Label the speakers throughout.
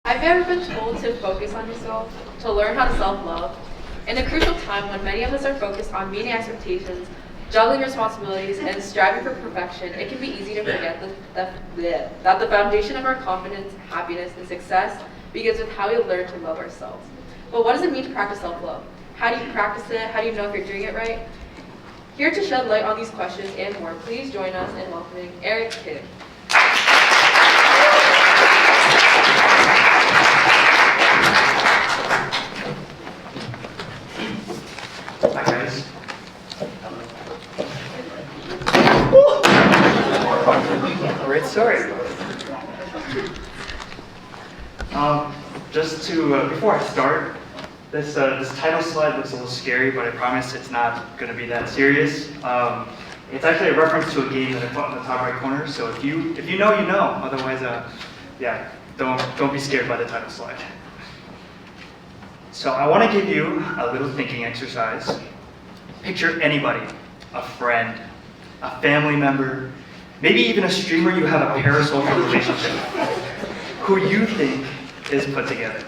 Speaker 1: Have you ever been told to focus on yourself, to learn how to self-love? In a crucial time when many of us are focused on meeting expectations, juggling responsibilities, and striving for perfection, it can be easy to forget that the foundation of our confidence, happiness, and success begins with how we learn to love ourselves. But what does it mean to practice self-love? How do you practice it? How do you know if you're doing it right? Here to shed light on these questions and more, please join us in welcoming Eric Kim.
Speaker 2: Hi guys. Great story. Before I start, this title slide looks a little scary, but I promise it's not going to be that serious. It's actually a reference to a game that I put in the top right corner. So if you know, you know. Otherwise, yeah, don't be scared by the title slide. So I want to give you a little thinking exercise. Picture anybody, a friend, a family member, maybe even a streamer you have a parasocial relationship with, who you think is put together.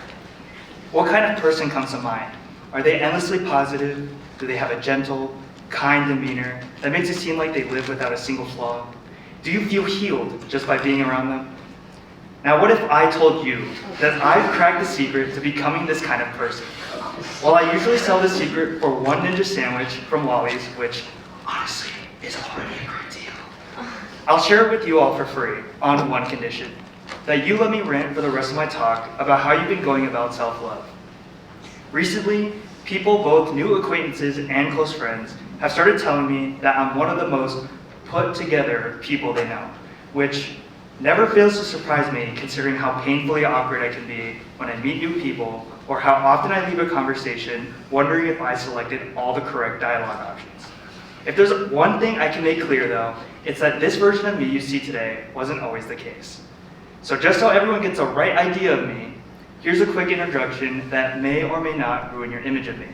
Speaker 2: What kind of person comes to mind? Are they endlessly positive? Do they have a gentle, kind demeanor that makes it seem like they live without a single flaw? Do you feel healed just by being around them? Now, what if I told you that I've cracked the secret to becoming this kind of person? Well, I usually sell the secret for one ninja sandwich from Wally's, which, honestly, is already a great deal. I'll share it with you all for free, on one condition: that you let me rant for the rest of my talk about how you've been going about self-love. Recently, people, both new acquaintances and close friends, have started telling me that I'm one of the most put-together people they know, which never fails to surprise me considering how painfully awkward I can be when I meet new people, or how often I leave a conversation wondering if I selected all the correct dialogue options. If there's one thing I can make clear though, it's that this version of me you see today wasn't always the case. So just so everyone gets a right idea of me, here's a quick introduction that may or may not ruin your image of me.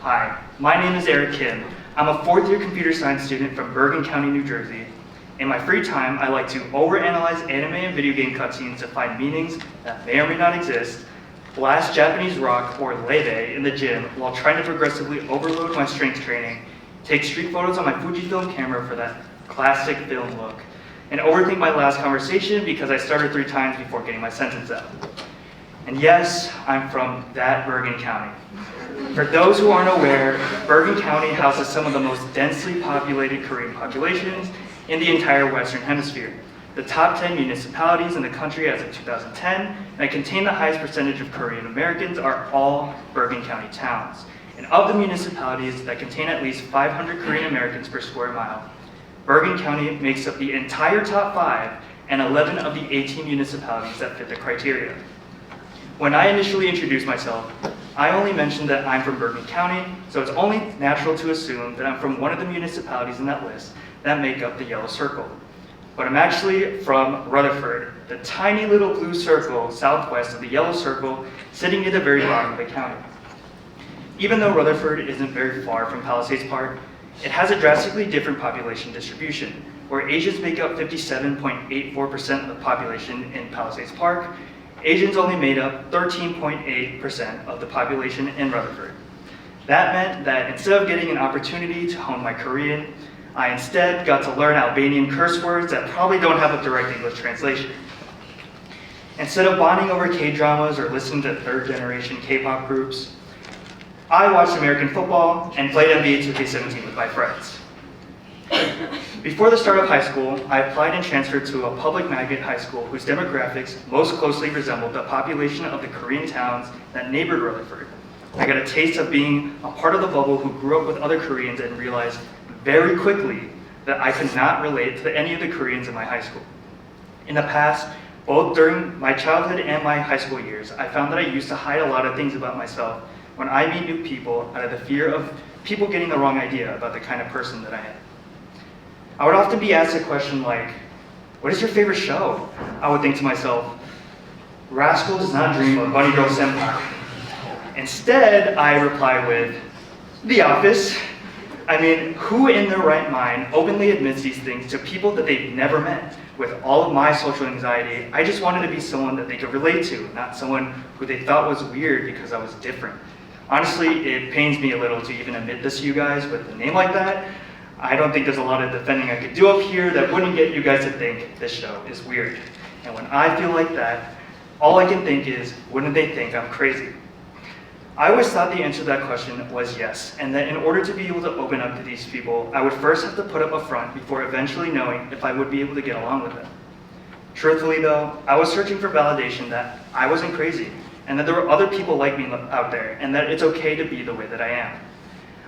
Speaker 2: Hi, my name is Eric Kim. I'm a fourth-year computer science student from Bergen County, New Jersey. In my free time, I like to overanalyze anime and video game cutscenes to find meanings that may or may not exist, blast Japanese rock or leve in the gym while trying to progressively overload my strength training, take street photos on my Fujifilm camera for that classic film look, and overthink my last conversation because I started 3 times before getting my sentence out. And yes, I'm from that Bergen County. For those who aren't aware, Bergen County houses some of the most densely populated Korean populations in the entire Western Hemisphere. The top 10 municipalities in the country as of 2010 that contain the highest percentage of Korean Americans are all Bergen County towns. And of the municipalities that contain at least 500 Korean Americans per square mile, Bergen County makes up the entire top 5 and 11 of the 18 municipalities that fit the criteria. When I initially introduced myself, I only mentioned that I'm from Bergen County, so it's only natural to assume that I'm from one of the municipalities in that list that make up the yellow circle. But I'm actually from Rutherford, the tiny little blue circle southwest of the yellow circle, sitting near the very bottom of the county. Even though Rutherford isn't very far from Palisades Park, it has a drastically different population distribution, where Asians make up 57.84% of the population in Palisades Park. Asians only made up 13.8% of the population in Rutherford. That meant that instead of getting an opportunity to hone my Korean, I instead got to learn Albanian curse words that probably don't have a direct English translation. Instead of bonding over K-dramas or listening to third-generation K-pop groups, I watched American football and played NBA 2K17 with my friends. Before the start of high school, I applied and transferred to a public magnet high school whose demographics most closely resembled the population of the Korean towns that neighbored Rutherford. I got a taste of being a part of the bubble who grew up with other Koreans and realized very quickly that I could not relate to any of the Koreans in my high school. In the past, both during my childhood and my high school years, I found that I used to hide a lot of things about myself when I meet new people out of the fear of people getting the wrong idea about the kind of person that I am. I would often be asked a question like, "What is your favorite show?" I would think to myself, "Rascal does not dream of Bunny Girl Senpai." Instead, I reply with, "The Office." I mean, who in their right mind openly admits these things to people that they've never met? With all of my social anxiety, I just wanted to be someone that they could relate to, not someone who they thought was weird because I was different. Honestly, it pains me a little to even admit this to you guys with a name like that. I don't think there's a lot of defending I could do up here that wouldn't get you guys to think this show is weird. And when I feel like that, all I can think is, wouldn't they think I'm crazy? I always thought the answer to that question was yes, and that in order to be able to open up to these people, I would first have to put up a front before eventually knowing if I would be able to get along with them. Truthfully though, I was searching for validation that I wasn't crazy, and that there were other people like me out there, and that it's okay to be the way that I am.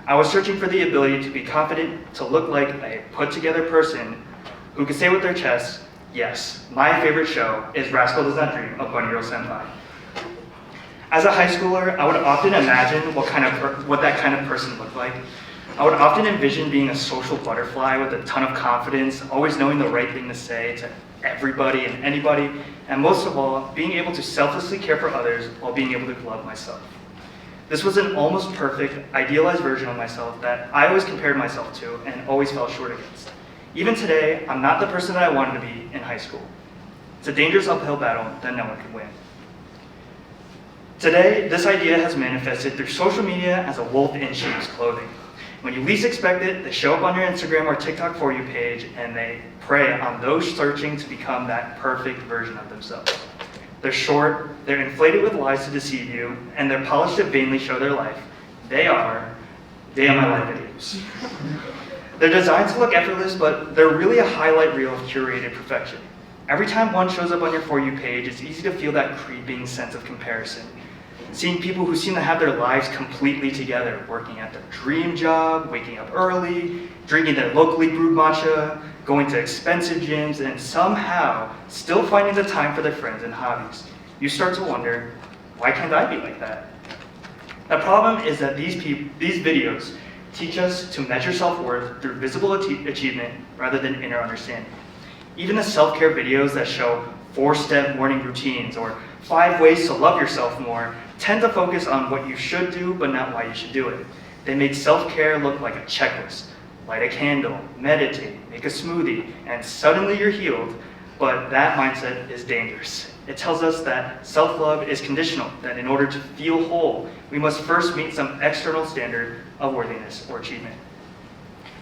Speaker 2: I was searching for the ability to be confident, to look like a put-together person who could say with their chest, yes, my favorite show is Rascal Does Not Dream of Bunny Girl Senpai. As a high schooler, I would often imagine what that kind of person looked like. I would often envision being a social butterfly with a ton of confidence, always knowing the right thing to say to everybody and anybody, and most of all, being able to selflessly care for others while being able to love myself. This was an almost perfect, idealized version of myself that I always compared myself to and always fell short against. Even today, I'm not the person that I wanted to be in high school. It's a dangerous uphill battle that no one can win. Today, this idea has manifested through social media as a wolf in sheep's clothing. When you least expect it, they show up on your Instagram or TikTok For You page, and they prey on those searching to become that perfect version of themselves. They're short, they're inflated with lies to deceive you, and they're polished to vainly show their life. They are day of my life videos. They're designed to look effortless, but they're really a highlight reel of curated perfection. Every time one shows up on your For You page, it's easy to feel that creeping sense of comparison. Seeing people who seem to have their lives completely together, working at their dream job, waking up early, drinking their locally brewed matcha, going to expensive gyms, and somehow still finding the time for their friends and hobbies. You start to wonder, why can't I be like that? The problem is that these videos teach us to measure self-worth through visible achievement rather than inner understanding. Even the self-care videos that show 4-step morning routines or 5 ways to love yourself more tend to focus on what you should do, but not why you should do it. They make self-care look like a checklist. Light a candle, meditate, make a smoothie, and suddenly you're healed, but that mindset is dangerous. It tells us that self-love is conditional, that in order to feel whole, we must first meet some external standard of worthiness or achievement.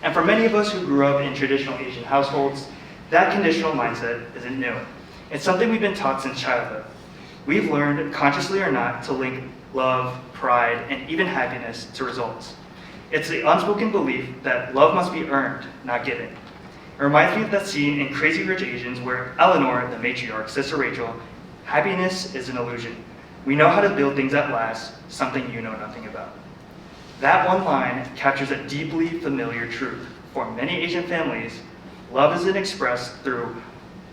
Speaker 2: And for many of us who grew up in traditional Asian households, that conditional mindset isn't new. It's something we've been taught since childhood. We've learned, consciously or not, to link love, pride, and even happiness to results. It's the unspoken belief that love must be earned, not given. It reminds me of that scene in Crazy Rich Asians where Eleanor, the matriarch, says to Rachel, happiness is an illusion. We know how to build things that last, something you know nothing about. That one line captures a deeply familiar truth. For many Asian families, love isn't expressed through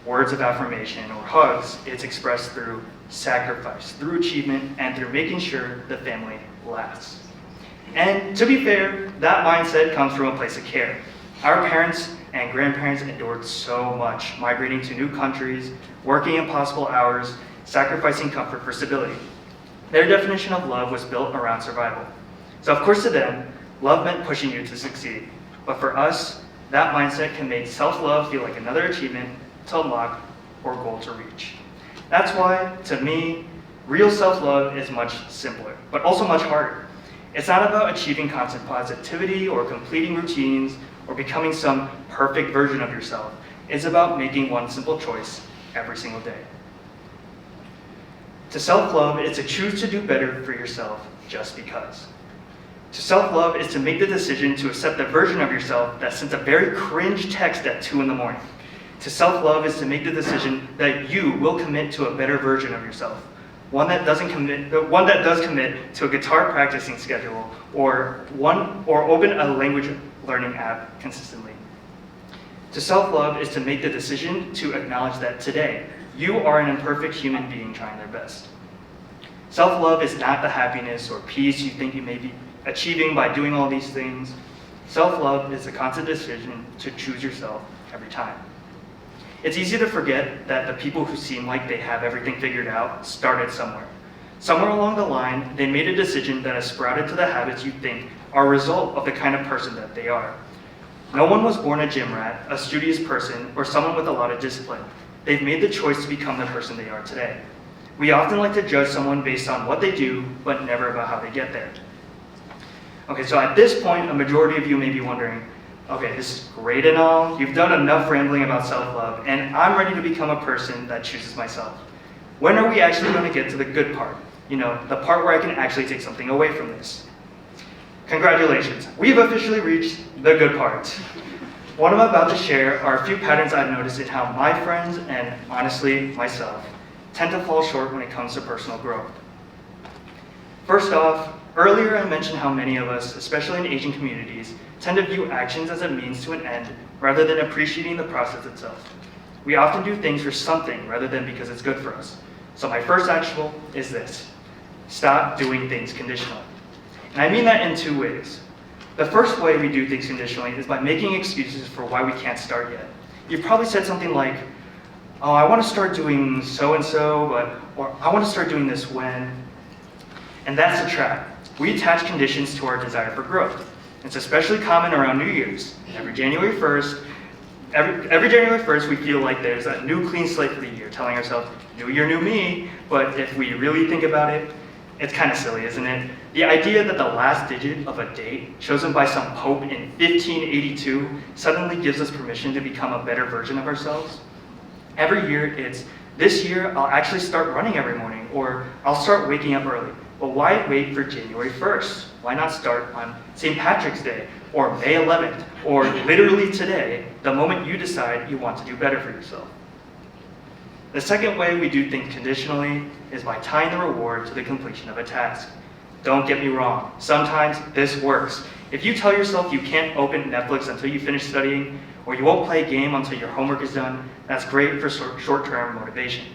Speaker 2: words of affirmation or hugs. It's expressed through sacrifice, through achievement, and through making sure the family lasts. And to be fair, that mindset comes from a place of care. Our parents and grandparents endured so much, migrating to new countries, working impossible hours, sacrificing comfort for stability. Their definition of love was built around survival. So of course to them, love meant pushing you to succeed. But for us, that mindset can make self-love feel like another achievement to unlock or goal to reach. That's why, to me, real self-love is much simpler, but also much harder. It's not about achieving constant positivity or completing routines or becoming some perfect version of yourself. It's about making one simple choice every single day. To self-love is to choose to do better for yourself just because. To self-love is to make the decision to accept the version of yourself that sends a very cringe text at 2 in the morning. To self-love is to make the decision that you will commit to a better version of yourself. One that does commit to a guitar practicing schedule or open a language learning app consistently. To self-love is to make the decision to acknowledge that today you are an imperfect human being trying their best. Self-love is not the happiness or peace you think you may be achieving by doing all these things. Self-love is a constant decision to choose yourself every time. It's easy to forget that the people who seem like they have everything figured out started somewhere. Somewhere along the line, they made a decision that has sprouted to the habits you think are a result of the kind of person that they are. No one was born a gym rat, a studious person, or someone with a lot of discipline. They've made the choice to become the person they are today. We often like to judge someone based on what they do, but never about how they get there. Okay, so at this point, a majority of you may be wondering, okay, this is great and all, you've done enough rambling about self-love, and I'm ready to become a person that chooses myself. When are we actually going to get to the good part? You know, the part where I can actually take something away from this. Congratulations, we've officially reached the good part. What I'm about to share are a few patterns I've noticed in how my friends, and honestly, myself, tend to fall short when it comes to personal growth. First off, earlier I mentioned how many of us, especially in Asian communities, tend to view actions as a means to an end rather than appreciating the process itself. We often do things for something rather than because it's good for us. So my first actionable is this: stop doing things conditionally. And I mean that in two ways. The first way we do things conditionally is by making excuses for why we can't start yet. You've probably said something like, oh, I want to start doing so-and-so, or I want to start doing this when. And that's the trap. We attach conditions to our desire for growth. It's especially common around New Year's. Every January 1st, we feel like there's a new clean slate for the year, telling ourselves, new year, new me. But if we really think about it, it's kind of silly, isn't it? The idea that the last digit of a date chosen by some pope in 1582 suddenly gives us permission to become a better version of ourselves. Every year it's, this year I'll actually start running every morning, or I'll start waking up early. But why wait for January 1st? Why not start on St. Patrick's Day, or May 11th, or literally today, the moment you decide you want to do better for yourself? The second way we do things conditionally is by tying the reward to the completion of a task. Don't get me wrong, sometimes this works. If you tell yourself you can't open Netflix until you finish studying, or you won't play a game until your homework is done, that's great for short-term motivation.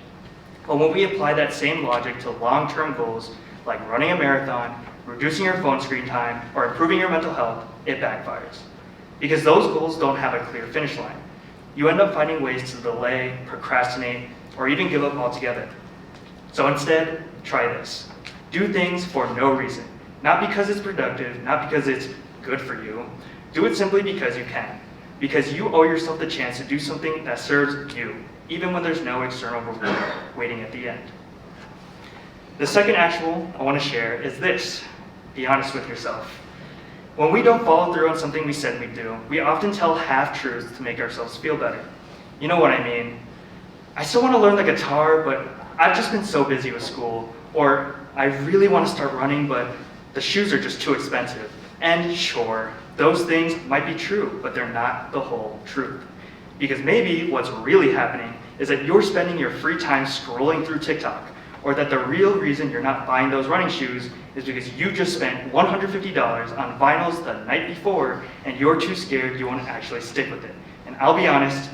Speaker 2: But when we apply that same logic to long-term goals, like running a marathon, reducing your phone screen time, or improving your mental health, it backfires. Because those goals don't have a clear finish line. You end up finding ways to delay, procrastinate, or even give up altogether. So instead, try this. Do things for no reason. Not because it's productive, not because it's good for you. Do it simply because you can. Because you owe yourself the chance to do something that serves you, even when there's no external reward waiting at the end. The second actual I want to share is this: be honest with yourself. When we don't follow through on something we said we'd do, we often tell half-truths to make ourselves feel better. You know what I mean? I still want to learn the guitar, but I've just been so busy with school. Or I really want to start running, but the shoes are just too expensive. And sure, those things might be true, but they're not the whole truth. Because maybe what's really happening is that you're spending your free time scrolling through TikTok, or that the real reason you're not buying those running shoes is because you just spent $150 on vinyls the night before, and you're too scared you won't actually stick with it. And I'll be honest,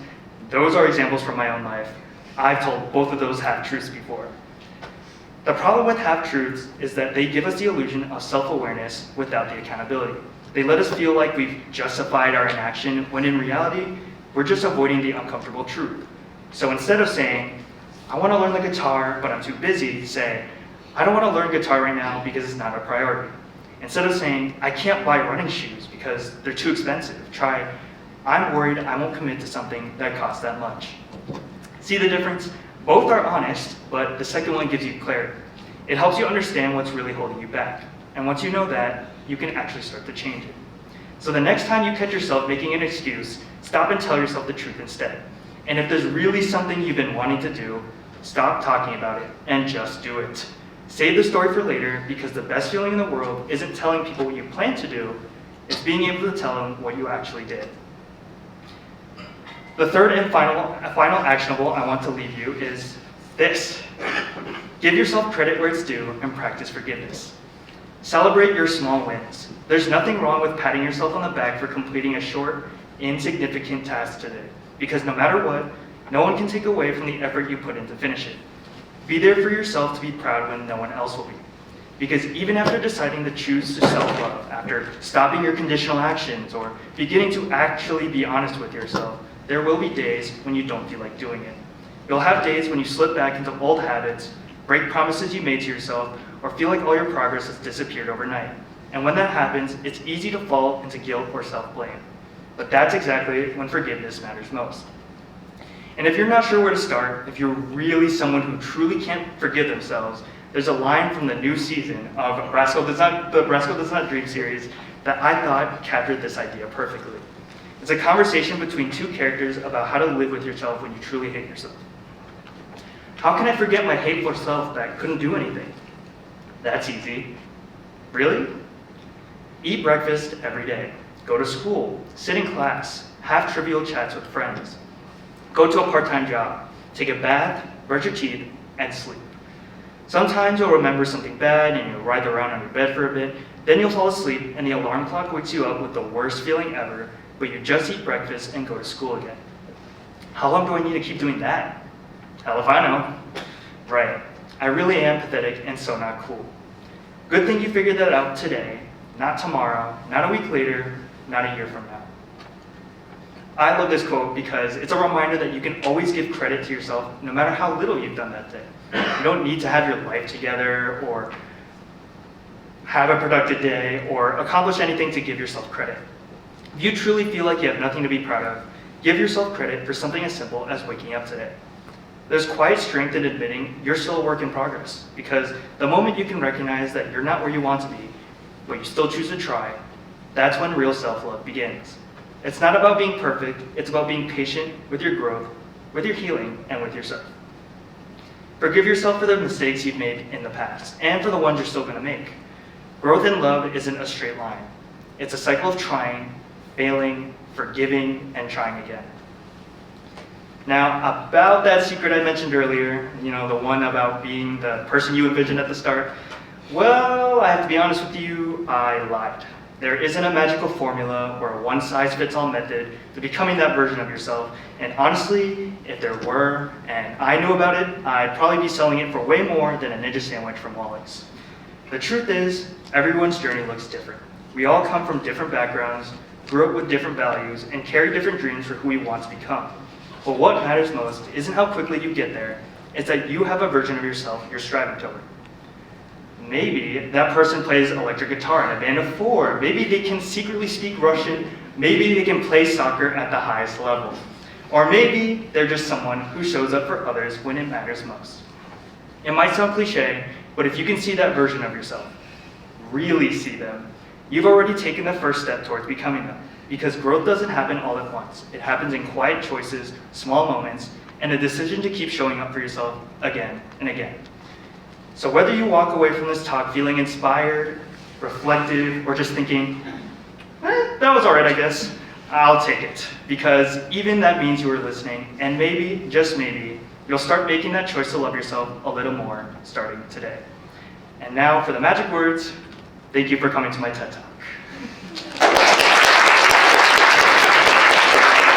Speaker 2: those are examples from my own life. I've told both of those half-truths before. The problem with half-truths is that they give us the illusion of self-awareness without the accountability. They let us feel like we've justified our inaction, when in reality, we're just avoiding the uncomfortable truth. So instead of saying, I want to learn the guitar, but I'm too busy, say, I don't want to learn guitar right now because it's not a priority. Instead of saying, I can't buy running shoes because they're too expensive, try, I'm worried I won't commit to something that costs that much. See the difference? Both are honest, but the second one gives you clarity. It helps you understand what's really holding you back. And once you know that, you can actually start to change it. So the next time you catch yourself making an excuse, stop and tell yourself the truth instead. And if there's really something you've been wanting to do, stop talking about it and just do it. Save the story for later, because the best feeling in the world isn't telling people what you plan to do, it's being able to tell them what you actually did. The third and final actionable I want to leave you is this: give yourself credit where it's due and practice forgiveness. Celebrate your small wins. There's nothing wrong with patting yourself on the back for completing a short, insignificant task today, because no matter what, no one can take away from the effort you put in to finish it. Be there for yourself to be proud when no one else will be. Because even after deciding to choose to self-love, after stopping your conditional actions, or beginning to actually be honest with yourself, there will be days when you don't feel like doing it. You'll have days when you slip back into old habits, break promises you made to yourself, or feel like all your progress has disappeared overnight. And when that happens, it's easy to fall into guilt or self-blame. But that's exactly when forgiveness matters most. And if you're not sure where to start, if you're really someone who truly can't forgive themselves, there's a line from the new season of Rascal Does Not Dream series that I thought captured this idea perfectly. It's a conversation between two characters about how to live with yourself when you truly hate yourself. How can I forget my hateful self that couldn't do anything? That's easy. Really? Eat breakfast every day. Go to school. Sit in class. Have trivial chats with friends. Go to a part-time job. Take a bath, brush your teeth, and sleep. Sometimes you'll remember something bad and you'll writhe around on your bed for a bit. Then you'll fall asleep and the alarm clock wakes you up with the worst feeling ever, but you just eat breakfast and go to school again. How long do I need to keep doing that? Hell if I know. Right. I really am pathetic and so not cool. Good thing you figured that out today, not tomorrow, not a week later, not a year from now. I love this quote because it's a reminder that you can always give credit to yourself no matter how little you've done that day. You don't need to have your life together or have a productive day or accomplish anything to give yourself credit. If you truly feel like you have nothing to be proud of, give yourself credit for something as simple as waking up today. There's quiet strength in admitting you're still a work in progress, because the moment you can recognize that you're not where you want to be, but you still choose to try, that's when real self-love begins. It's not about being perfect, it's about being patient with your growth, with your healing, and with yourself. Forgive yourself for the mistakes you've made in the past, and for the ones you're still going to make. Growth in love isn't a straight line. It's a cycle of trying, failing, forgiving, and trying again. Now, about that secret I mentioned earlier, the one about being the person you envisioned at the start, well, I have to be honest with you, I lied. There isn't a magical formula or a one-size-fits-all method to becoming that version of yourself, and honestly, if there were, and I knew about it, I'd probably be selling it for way more than a ninja sandwich from Wally's. The truth is, everyone's journey looks different. We all come from different backgrounds, grew up with different values, and carry different dreams for who we want to become. But what matters most isn't how quickly you get there, it's that you have a version of yourself you're striving toward. Maybe that person plays electric guitar in a band of 4. Maybe they can secretly speak Russian. Maybe they can play soccer at the highest level. Or maybe they're just someone who shows up for others when it matters most. It might sound cliche, but if you can see that version of yourself, really see them, you've already taken the first step towards becoming them. Because growth doesn't happen all at once. It happens in quiet choices, small moments, and a decision to keep showing up for yourself again and again. So whether you walk away from this talk feeling inspired, reflective, or just thinking, that was all right, I guess, I'll take it. Because even that means you were listening, and maybe, just maybe, you'll start making that choice to love yourself a little more starting today. And now for the magic words, thank you for coming to my TED Talk.